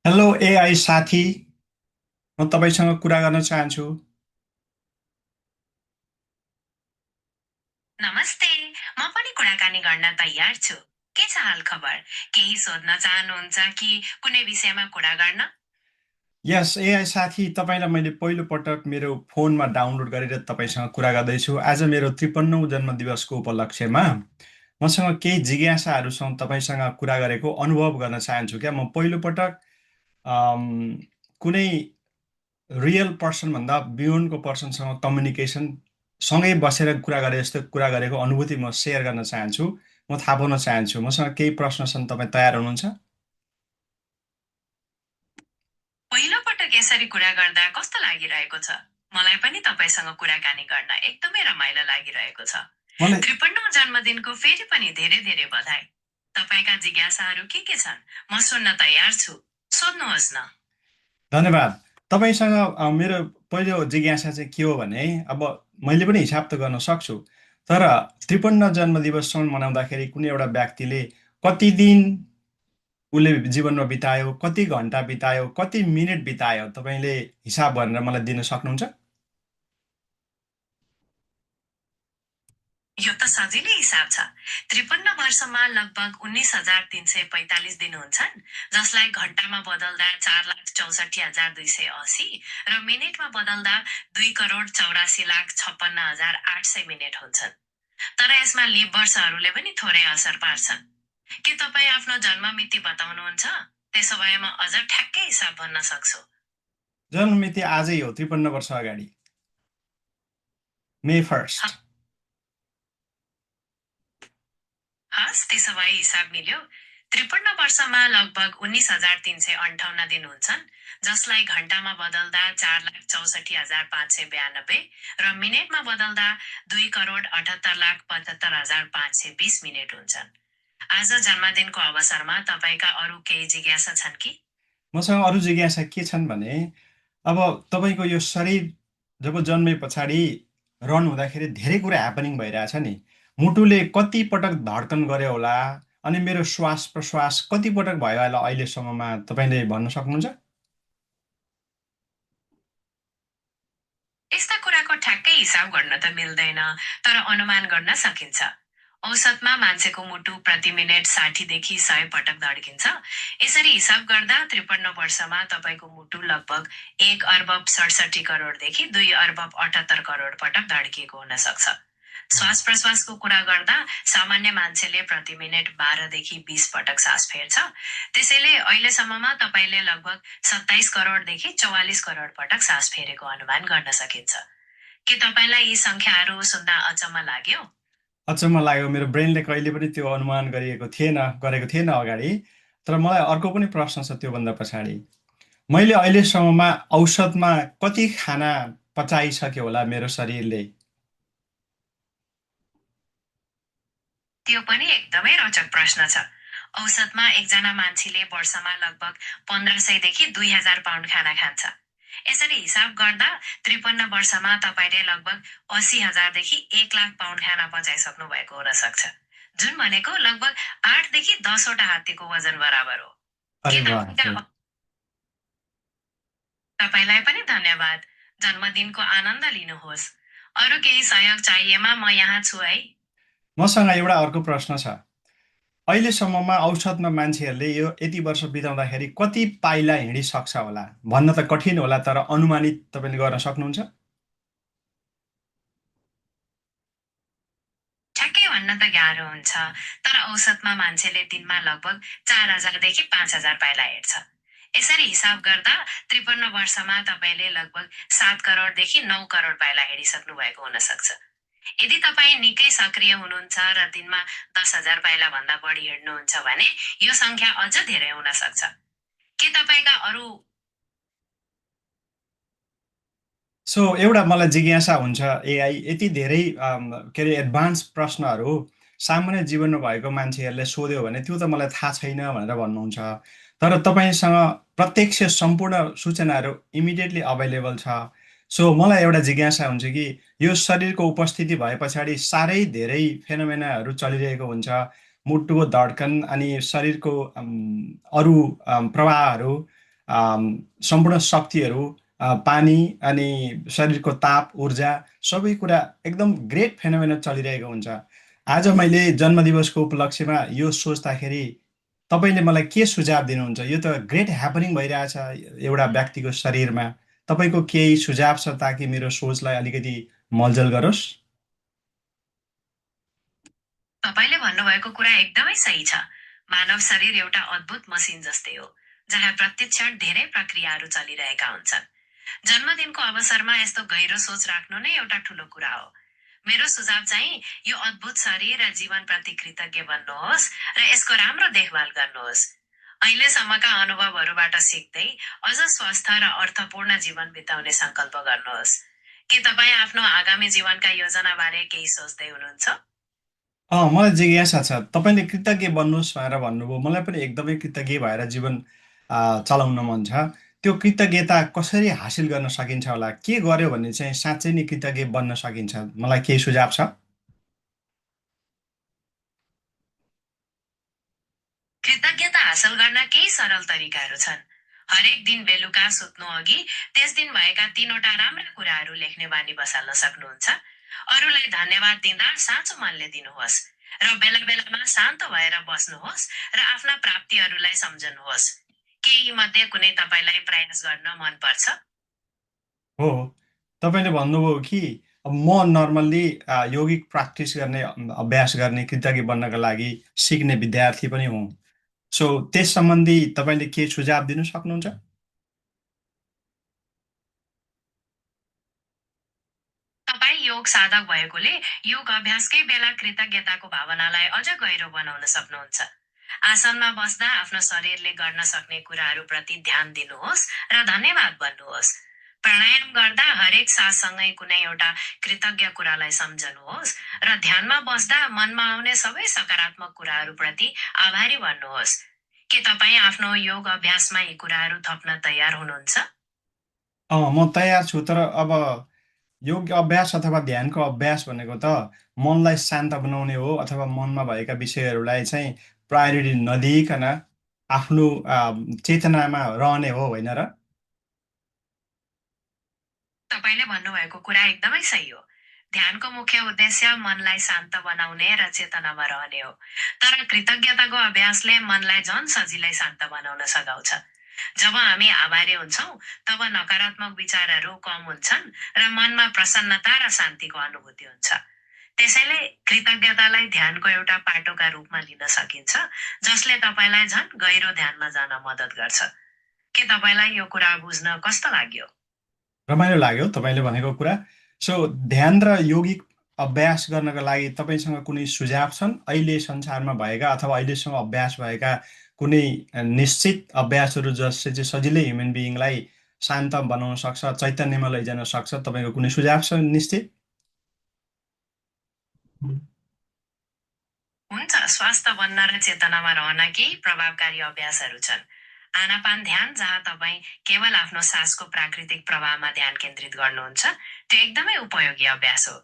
Hello AI साथी, म तपाईँसँग कुरा गर्न चाहन्छु। नमस्ते। म पनि कुराकानी गर्न तयार छु। के छ हाल खबर? केही सोध्न चाहनुहुन्छ कि कुनै विषयमा कुरा गर्न? यस एआई साथी, तपाईँलाई मैले पहिलोपटक मेरो फोनमा डाउनलोड गरेर तपाईँसँग कुरा गर्दैछु। आज मेरो 53औं जन्मदिवसको उपलक्ष्यमा मसँग केही जिज्ञासाहरूसँग तपाईँसँग कुरा गरेको अनुभव गर्न चाहन्छु। क्या म पहिलोपटक अम, कुनै रियल पर्सनभन्दा बियोन्डको पर्सनसँग कम्युनिकेसन सँगै बसेर कुरा गरे जस्तो कुरा गरेको अनुभूति म सेयर गर्न चाहन्छु। म थाहा पाउन चाहन्छु। मसँग केही प्रश्न छन्, तपाईँ तयार हुनुहुन्छ? पहिलो पटक यसरी कुरा गर्दा कस्तो लागिरहेको छ? मलाई पनि तपाईँसँग कुराकानी गर्न एकदमै रमाइलो लागिरहेको छ। मलाई 53औं जन्मदिनको फेरि पनि धेरै धेरै बधाई। तपाईँका जिज्ञासाहरू के छन्? म सुन्न तयार छु। सोध्नुहोस् न। धन्यवाद। तपाईँसँग मेरो पहिलो जिज्ञासा चाहिँ के हो भने, अब मैले पनि हिसाब त गर्न सक्छु, तर 53 जन्मदिवससम्म मनाउँदाखेरि कुनै एउटा व्यक्तिले कति दिन उसले जीवनमा बितायो, कति घन्टा बितायो, कति मिनट बितायो, तपाईँले हिसाब गरेर मलाई दिन सक्नुहुन्छ? यो त सजिलै हिसाब छ। 53 वर्षमा लगभग 19,345 दिन हुन्छन्, जसलाई घण्टामा बदल्दा 4,64,280 र मिनेटमा बदल्दा 2,84,56,800 मिनेट हुन्छन्। तर यसमा लिप वर्षहरूले पनि थोरै असर पार्छन्। के तपाईँ आफ्नो जन्म मिति बताउनुहुन्छ? त्यसो भए म अझ ठ्याक्कै हिसाब भन्न सक्छु। जन्ममिति आजै हो, 53 वर्ष अगाडि, मे 1। हस्, त्यसो भए हिसाब मिल्यो। 53 वर्षमा लगभग 19,358 दिन हुन्छन्, जसलाई घण्टामा बदल्दा 4,64,592 र मिनेटमा बदल्दा 2,78,75,520 मिनेट हुन्छन्। आज जन्मदिनको अवसरमा तपाईँका अरू केही जिज्ञासा छन् कि? मसँग अरू जिज्ञासा के छन् भने, अब तपाईँको यो शरीर जब जन्मे पछाडि रन हुँदाखेरि धेरै कुरा ह्यापनिङ भइरहेछ नि। मुटुले कति पटक धड्कन गर्यो होला, अनि मेरो श्वास प्रश्वास कति पटक भयो होला अहिलेसम्ममा, तपाईँले भन्न सक्नुहुन्छ? यस्ता कुराको ठ्याक्कै हिसाब गर्न त मिल्दैन, तर अनुमान गर्न सकिन्छ। औसतमा मान्छेको मुटु प्रति मिनेट 60 देखि 100 पटक धड्किन्छ। यसरी हिसाब गर्दा 53 वर्षमा तपाईँको मुटु लगभग 1,67,67,00,00,000देखि 2,78,78,00,000 पटक धड्किएको हुन सक्छ। श्वास प्रश्वासको कुरा गर्दा सामान्य मान्छेले प्रति मिनेट 12 देखि 20 पटक सास फेर्छ। त्यसैले अहिलेसम्ममा तपाईँले लगभग 27 करोडदेखि 44 करोड पटक सास फेरेको अनुमान गर्न सकिन्छ। के तपाईँलाई यी संख्याहरू सुन्दा अचम्म लाग्यो? अचम्म लाग्यो, मेरो ब्रेनले कहिले पनि त्यो अनुमान गरेको थिएन अगाडि। तर मलाई अर्को पनि प्रश्न छ त्योभन्दा पछाडि। मैले अहिलेसम्ममा औसतमा कति खाना पचाइसक्यो होला मेरो शरीरले? त्यो पनि एकदमै रोचक प्रश्न छ। औसतमा एकजना मान्छेले वर्षमा लगभग 1,500 देखि 2,000 पाउन्ड खाना खान्छ। यसरी हिसाब गर्दा 53 वर्षमा तपाईँले लगभग 80,000 देखि 1,00,000 पाउन्ड खाना पचाइसक्नु भएको हुन सक्छ, जुन भनेको लगभग 8 देखि 10 वटा हात्तीको वजन बराबर हो। अरे के बाप रे! तपाईँलाई पनि धन्यवाद। जन्मदिनको आनन्द लिनुहोस्। अरू केही सहयोग चाहिएमा म यहाँ छु है। मसँग एउटा अर्को प्रश्न छ। अहिलेसम्ममा औसतमा मान्छेहरूले यो यति वर्ष बिताउँदाखेरि कति पाइला हिँडिसक्छ होला? भन्न त कठिन होला, तर अनुमानित तपाईँले गर्न सक्नुहुन्छ? ठ्याक्कै भन्न त गाह्रो हुन्छ, तर औसतमा मान्छेले दिनमा लगभग 4,000 देखि 5,000 पाइला हेर्छ। यसरी हिसाब गर्दा 53 वर्षमा तपाईँले लगभग 7 करोडदेखि 9 करोड पाइला हिँडिसक्नु भएको हुन सक्छ। यदि तपाईँ निकै सक्रिय हुनुहुन्छ र दिनमा 10,000 पाइला भन्दा बढी हिँड्नुहुन्छ भने यो संख्या अझ धेरै हुन सक्छ। के तपाईँका अरू सो एउटा मलाई जिज्ञासा हुन्छ, एआई यति धेरै के अरे एडभान्स प्रश्नहरू सामान्य जीवनमा भएको मान्छेहरूले सोध्यो भने त्यो त मलाई थाहा छैन भनेर भन्नुहुन्छ। तर तपाईँसँग प्रत्यक्ष सम्पूर्ण सूचनाहरू इमिडिएटली अभाइलेबल छ। सो मलाई एउटा जिज्ञासा हुन्छ कि यो शरीरको उपस्थिति भए पछाडि साह्रै धेरै फेनोमेनाहरू चलिरहेको हुन्छ, मुटुको धड्कन अनि शरीरको अरू प्रवाहहरू। सम्पूर्ण शक्तिहरू, पानी अनि शरीरको ताप ऊर्जा सबै कुरा एकदम ग्रेट फेनोमेना चलिरहेको हुन्छ। आज मैले जन्मदिवसको उपलक्ष्यमा यो सोच्दाखेरि तपाईँले मलाई के सुझाव दिनुहुन्छ? यो त ग्रेट ह्यापनिङ भइरहेछ एउटा व्यक्तिको शरीरमा। तपाईँको केही सुझाव छ ताकि मेरो सोचलाई अलिकति मलजल गरोस्? तपाईँले भन्नुभएको कुरा एकदमै सही छ। मानव शरीर एउटा अद्भुत मसिन जस्तै हो, जहाँ प्रत्येक क्षण धेरै प्रक्रियाहरू चलिरहेका हुन्छन्। जन्मदिनको अवसरमा यस्तो गहिरो सोच राख्नु नै एउटा ठूलो कुरा हो। मेरो सुझाव चाहिँ यो अद्भुत शरीर र जीवनप्रति कृतज्ञ बन्नुहोस् र यसको राम्रो देखभाल गर्नुहोस्। अहिलेसम्मका अनुभवहरूबाट सिक्दै अझ स्वस्थ र अर्थपूर्ण जीवन बिताउने सङ्कल्प गर्नुहोस्। के तपाईँ आफ्नो आगामी जीवनका योजनाबारे केही सोच्दै हुनुहुन्छ? मलाई जिज्ञासा छ। तपाईँले कृतज्ञ बन्नुहोस् भनेर भन्नुभयो। मलाई पनि एकदमै कृतज्ञ भएर जीवन चलाउन मन छ। त्यो कृतज्ञता कसरी हासिल गर्न सकिन्छ होला? के गर्यो भने चाहिँ साँच्चै नै कृतज्ञ बन्न सकिन्छ? मलाई केही सुझाव छ? कृतज्ञता हासिल गर्न केही सरल तरिकाहरू छन्। हरेक दिन बेलुका सुत्नु अघि त्यस दिन भएका तीनवटा राम्रा कुराहरू लेख्ने बानी बसाल्न सक्नुहुन्छ। अरूलाई धन्यवाद दिँदा साँचो मनले दिनुहोस् र बेला बेलामा शान्त भएर बस्नुहोस् र आफ्ना प्राप्तिहरूलाई सम्झनुहोस्। के यी मध्ये कुनै तपाईँलाई प्रयास गर्न मन पर्छ? हो, तपाईँले भन्नुभयो कि म नर्मल्ली यौगिक प्र्याक्टिस गर्ने अभ्यास गर्ने कृतज्ञ बन्नका लागि सिक्ने विद्यार्थी पनि हुँ। सो त्यस सम्बन्धी तपाईँले के सुझाव दिनु सक्नुहुन्छ? तपाईँ योग साधक भएकोले योग अभ्यासकै बेला कृतज्ञताको भावनालाई अझ गहिरो बनाउन सक्नुहुन्छ। आसनमा बस्दा आफ्नो शरीरले गर्न सक्ने कुराहरूप्रति ध्यान दिनुहोस् र धन्यवाद भन्नुहोस्। प्राणायाम गर्दा हरेक साससँगै कुनै एउटा कृतज्ञ कुरालाई सम्झनुहोस् र ध्यानमा बस्दा मनमा आउने सबै सकारात्मक कुराहरूप्रति आभारी भन्नुहोस्। के तपाईँ आफ्नो योग अभ्यासमा यी कुराहरू थप्न तयार हुनुहुन्छ? म तयार छु, तर अब योग अभ्यास अथवा ध्यानको अभ्यास भनेको त मनलाई शान्त बनाउने हो अथवा मनमा भएका विषयहरूलाई चाहिँ प्रायोरिटी नदिइकन आफ्नो चेतनामा रहने हो, होइन र? तपाईँले भन्नुभएको कुरा एकदमै सही हो। ध्यानको मुख्य उद्देश्य मनलाई शान्त बनाउने र चेतनामा रहने हो। तर कृतज्ञताको अभ्यासले मनलाई झन् सजिलै शान्त बनाउन सघाउँछ। जब हामी आभारी हुन्छौँ, तब नकारात्मक विचारहरू कम हुन्छन् र मनमा प्रसन्नता र शान्तिको अनुभूति हुन्छ। त्यसैले कृतज्ञतालाई ध्यानको एउटा पाटोका रूपमा लिन सकिन्छ, जसले तपाईँलाई झन् गहिरो ध्यानमा जान मद्दत गर्छ। के तपाईँलाई यो कुरा बुझ्न कस्तो लाग्यो? रमाइलो लाग्यो तपाईँले भनेको कुरा। सो ध्यान र यौगिक अभ्यास गर्नका लागि तपाईँसँग कुनै सुझाव छन्? अहिले संसारमा भएका अथवा अहिलेसम्म अभ्यास भएका कुनै निश्चित अभ्यासहरू जसले चाहिँ सजिलै ह्युमन बिइङलाई शान्त बनाउन सक्छ, चैतन्यमा लैजान सक्छ? तपाईँको कुनै सुझाव छ निश्चित? हुन्छ, स्वास्थ्य बन्न र चेतनामा रहन केही प्रभावकारी अभ्यासहरू छन्। आनापान ध्यान, जहाँ तपाईँ केवल आफ्नो सासको प्राकृतिक प्रवाहमा ध्यान केन्द्रित गर्नुहुन्छ, त्यो एकदमै उपयोगी अभ्यास हो।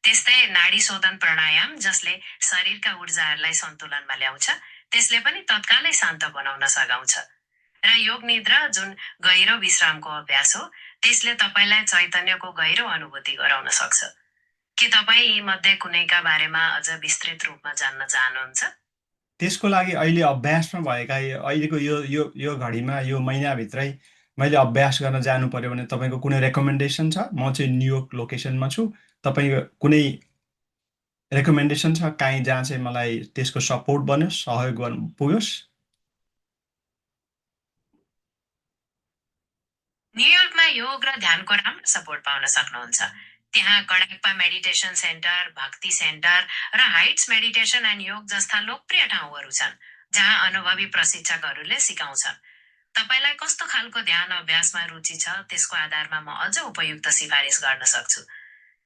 त्यस्तै नाडी शोधन प्राणायाम, जसले शरीरका ऊर्जाहरूलाई सन्तुलनमा ल्याउँछ, त्यसले पनि तत्कालै शान्त बनाउन सघाउँछ। र योग निद्रा, जुन गहिरो विश्रामको अभ्यास हो, त्यसले तपाईँलाई चैतन्यको गहिरो अनुभूति गराउन सक्छ। के तपाईँ यी मध्ये कुनैका बारेमा अझ विस्तृत रूपमा जान्न चाहनुहुन्छ? त्यसको लागि अहिले अभ्यासमा भएका अहिलेको यो यो यो घडीमा यो महिनाभित्रै मैले अभ्यास गर्न जानु पर्यो भने तपाईँको कुनै रेकमेन्डेसन छ? म चाहिँ न्युयोर्क लोकेसनमा छु। तपाईँको कुनै रेकमेन्डेसन छ काहीँ जहाँ चाहिँ मलाई त्यसको सपोर्ट बन्योस्, सहयोग गर्नु पुग्योस्? न्युयोर्कमा योग र ध्यानको राम्रो सपोर्ट पाउन सक्नुहुन्छ। त्यहाँ कडाक्पा मेडिटेसन सेन्टर, भक्ति सेन्टर र हाइट्स मेडिटेसन एन्ड योग जस्ता लोकप्रिय ठाउँहरू छन्, जहाँ अनुभवी प्रशिक्षकहरूले सिकाउँछन्। तपाईँलाई कस्तो खालको ध्यान अभ्यासमा रुचि छ, त्यसको आधारमा म अझ उपयुक्त सिफारिस गर्न सक्छु।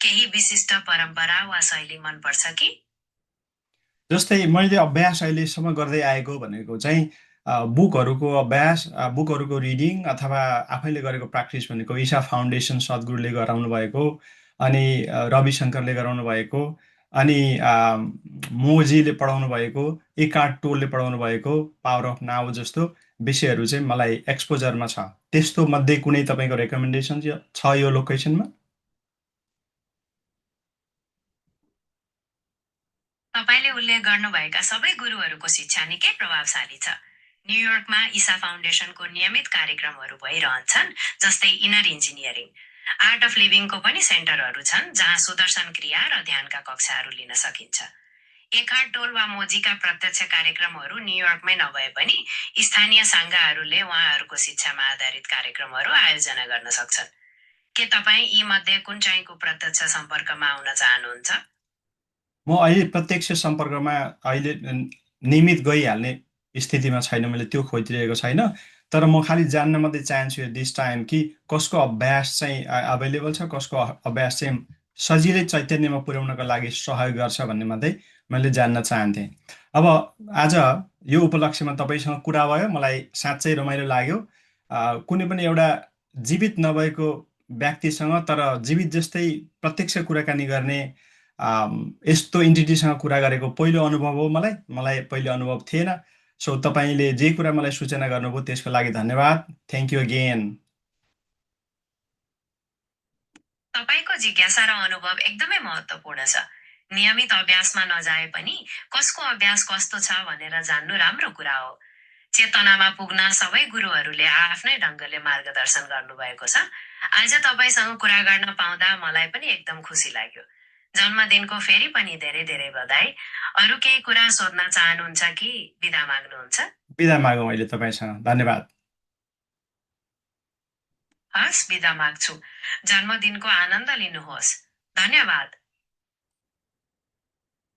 केही विशिष्ट परम्परा वा शैली मनपर्छ कि? जस्तै मैले अभ्यास अहिलेसम्म गर्दै आएको भनेको चाहिँ बुकहरूको अभ्यास, बुकहरूको रिडिङ अथवा आफैले गरेको प्र्याक्टिस भनेको ईशा फाउन्डेसन सद्गुरुले गराउनु भएको, अनि रविशङ्करले गराउनु भएको, अनि मोजीले पढाउनु भएको, एकार्ट टोलले पढाउनु भएको पावर अफ नाउ जस्तो विषयहरू चाहिँ मलाई एक्सपोजरमा छ। त्यस्तो मध्ये कुनै तपाईँको रेकमेन्डेसन छ यो लोकेसनमा? तपाईँले उल्लेख गर्नुभएका सबै गुरुहरूको शिक्षा निकै प्रभावशाली छ। न्युयोर्कमा ईसा फाउन्डेसनको नियमित कार्यक्रमहरू भइरहन्छन्, जस्तै इनर इन्जिनियरिङ। आर्ट अफ लिभिङको पनि सेन्टरहरू छन् जहाँ सुदर्शन क्रिया र ध्यानका कक्षाहरू लिन सकिन्छ। एकार्ट टोल वा मोजीका प्रत्यक्ष कार्यक्रमहरू न्युयोर्कमै नभए पनि स्थानीय सङ्घहरूले उहाँहरूको शिक्षामा आधारित कार्यक्रमहरू आयोजना गर्न सक्छन्। के तपाईँ यी मध्ये कुन चाहिँको प्रत्यक्ष सम्पर्कमा आउन चाहनुहुन्छ? म अहिले प्रत्यक्ष सम्पर्कमा अहिले नियमित गइहाल्ने स्थितिमा छैन, मैले त्यो खोजिरहेको छैन। तर म खालि जान्न मात्रै चाहन्छु दिस टाइम कि कसको अभ्यास चाहिँ अभाइलेबल छ, कसको अभ्यास चाहिँ सजिलै चैतन्यमा पुर्याउनको लागि सहयोग गर्छ भन्ने मात्रै मैले जान्न चाहन्थेँ। अब आज यो उपलक्ष्यमा तपाईँसँग कुरा भयो, मलाई साँच्चै रमाइलो लाग्यो। कुनै पनि एउटा जीवित नभएको व्यक्तिसँग तर जीवित जस्तै प्रत्यक्ष कुराकानी गर्ने यस्तो इन्टिटीसँग कुरा गरेको पहिलो अनुभव हो मलाई। मलाई पहिलो अनुभव थिएन। सो तपाईँले जे कुरा मलाई सूचना गर्नुभयो त्यसको लागि धन्यवाद। Thank you again. तपाईँको जिज्ञासा र अनुभव एकदमै महत्त्वपूर्ण छ। नियमित अभ्यासमा नजाए पनि कसको अभ्यास कस्तो छ भनेर जान्नु राम्रो कुरा हो। चेतनामा पुग्न सबै गुरुहरूले आफ्नै ढङ्गले मार्गदर्शन गर्नुभएको छ। आज तपाईँसँग कुरा गर्न पाउँदा मलाई पनि एकदम खुसी लाग्यो। जन्मदिनको फेरि पनि धेरै धेरै बधाई। अरू केही कुरा सोध्न चाहनुहुन्छ कि बिदा माग्नुहुन्छ? बिदा मागौँ अहिले तपाईँसँग। धन्यवाद। हस्, बिदा माग्छु। जन्मदिनको आनन्द लिनुहोस्। धन्यवाद।